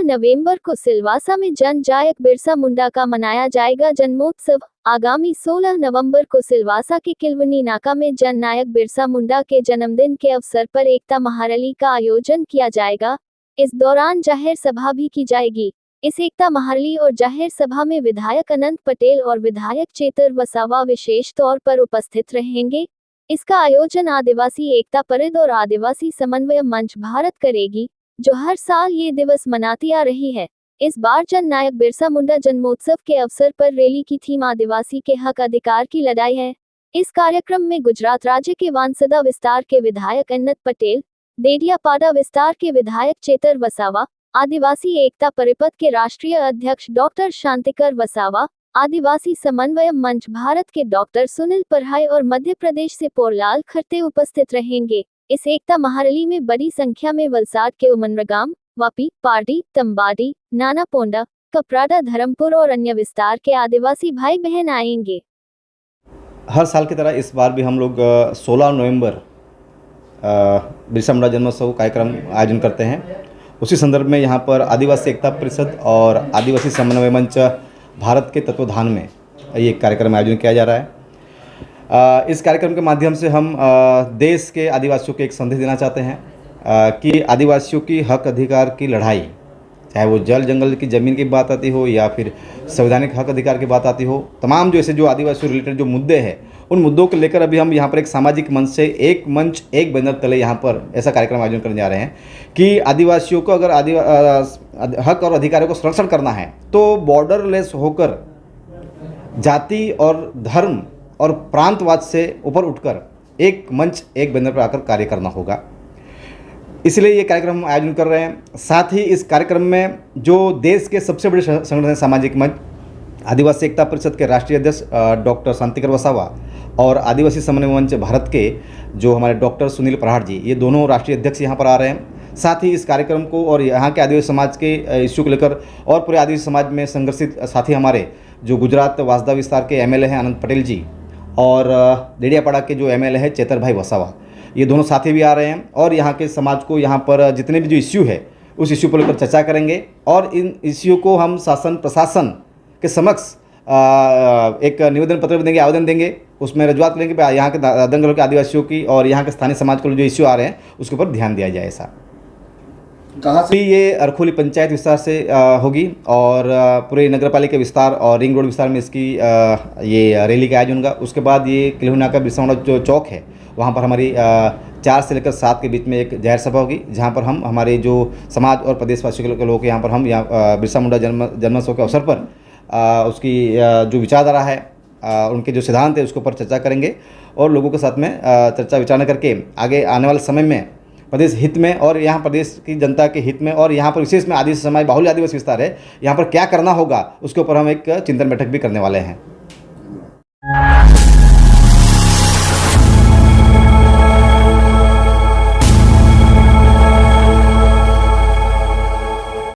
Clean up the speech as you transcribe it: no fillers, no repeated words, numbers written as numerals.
नवंबर को सिलवासा में जननायक बिरसा मुंडा का मनाया जाएगा जन्मोत्सव। आगामी 16 नवंबर को सिलवासा के किलवनी नाका में जननायक बिरसा मुंडा के जन्मदिन के अवसर पर एकता महारैली का आयोजन किया जाएगा। इस दौरान जाहिर सभा भी की जाएगी। इस एकता महारैली और जाहिर सभा में विधायक अनंत पटेल और विधायक चेतर वसावा विशेष तौर पर उपस्थित रहेंगे। इसका आयोजन आदिवासी एकता परिषद और आदिवासी समन्वय मंच भारत करेगी, जो हर साल ये दिवस मनाती आ रही है। इस बार जननायक बिरसा मुंडा जन्मोत्सव के अवसर पर रैली की थीम आदिवासी के हक अधिकार की लड़ाई है। इस कार्यक्रम में गुजरात राज्य के वांसदा विस्तार के विधायक अनंत पटेल, डेडियापाड़ा विस्तार के विधायक चेतर वसावा, आदिवासी एकता परिषद के राष्ट्रीय अध्यक्ष डॉक्टर शांतिकर वसावा, आदिवासी समन्वय मंच भारत के डॉक्टर सुनील परहाय और मध्य प्रदेश से पोरलाल खरते उपस्थित रहेंगे। इस एकता महारैली में बड़ी संख्या में वलसाड के उमनगाम, वापी, पार्टी, तंबाडी, नाना पोंडा, कपराडा, धर्मपुर और अन्य विस्तार के आदिवासी भाई बहन आएंगे। हर साल की तरह इस बार भी हम लोग 16 नवंबर बिरसा मुंडा जन्मोत्सव कार्यक्रम आयोजन करते हैं। उसी संदर्भ में यहाँ पर आदिवासी एकता परिषद और आदिवासी समन्वय मंच भारत के तत्वाधान में ये कार्यक्रम आयोजन किया जा रहा है। इस कार्यक्रम के माध्यम से हम देश के आदिवासियों को एक संदेश देना चाहते हैं कि आदिवासियों की हक अधिकार की लड़ाई, चाहे वो जल जंगल की ज़मीन की बात आती हो या फिर संवैधानिक हक अधिकार की बात आती हो, तमाम जो ऐसे जो आदिवासियों रिलेटेड जो मुद्दे हैं, उन मुद्दों को लेकर अभी हम यहाँ पर एक सामाजिक मंच से एक मंच एक बैनर तले यहाँ पर ऐसा कार्यक्रम आयोजन करने जा रहे हैं कि आदिवासियों को अगर हक और अधिकारों को संरक्षण करना है तो बॉर्डरलेस होकर जाति और धर्म और प्रांतवाद से ऊपर उठकर एक मंच एक बैनर पर आकर कार्य करना होगा। इसलिए ये कार्यक्रम हम आयोजन कर रहे हैं। साथ ही इस कार्यक्रम में जो देश के सबसे बड़े संगठन सामाजिक मंच आदिवासी एकता परिषद के राष्ट्रीय अध्यक्ष डॉक्टर शांतिकर वसावा और आदिवासी समन्वय मंच भारत के जो हमारे डॉक्टर सुनील परहार जी, ये दोनों राष्ट्रीय अध्यक्ष यहाँ पर आ रहे हैं। साथ ही इस कार्यक्रम को और यहाँ के आदिवासी समाज के इश्यू को लेकर और पूरे आदिवासी समाज में संघर्षित साथी हमारे जो गुजरात वांसदा विस्तार के एमएलए हैं अनंत पटेल जी और डेडियापाड़ा के जो एमएलए है चेतर भाई वसावा, ये दोनों साथी भी आ रहे हैं और यहाँ के समाज को यहाँ पर जितने भी जो इश्यू है उस इश्यू पर लेकर चर्चा करेंगे और इन इश्यू को हम शासन प्रशासन के समक्ष एक निवेदन पत्र भी देंगे, आवेदन देंगे, उसमें रजूआत करेंगे कि यहाँ के दंगल के आदिवासियों की और यहाँ के स्थानीय समाज को जो इश्यू आ रहे हैं उसके ऊपर ध्यान दिया जाए। ऐसा कहाँ से ये अरखोली पंचायत विस्तार से होगी और पूरे नगर पालिका विस्तार और रिंग रोड विस्तार में इसकी ये रैली का आयोजन होगा। उसके बाद ये किलहुना का बिरसा मुंडा जो चौक है वहाँ पर हमारी 4 से लेकर 7 के बीच में एक जाहिर सभा होगी, जहाँ पर हम हमारे जो समाज और प्रदेशवासियों के लोग यहाँ पर हम बिरसा मुंडा जन्मोत्सव के अवसर पर उसकी जो विचारधारा है, उनके जो सिद्धांत है उसके ऊपर चर्चा करेंगे और लोगों के साथ में चर्चा विचारणा करके आगे आने वाले समय में प्रदेश हित में और यहाँ प्रदेश की जनता के हित में और यहाँ पर विशेष में आदिवासी समाज बाहुल्य आदिवासी विस्तार है, यहाँ पर क्या करना होगा उसके ऊपर हम एक चिंतन बैठक भी करने वाले हैं।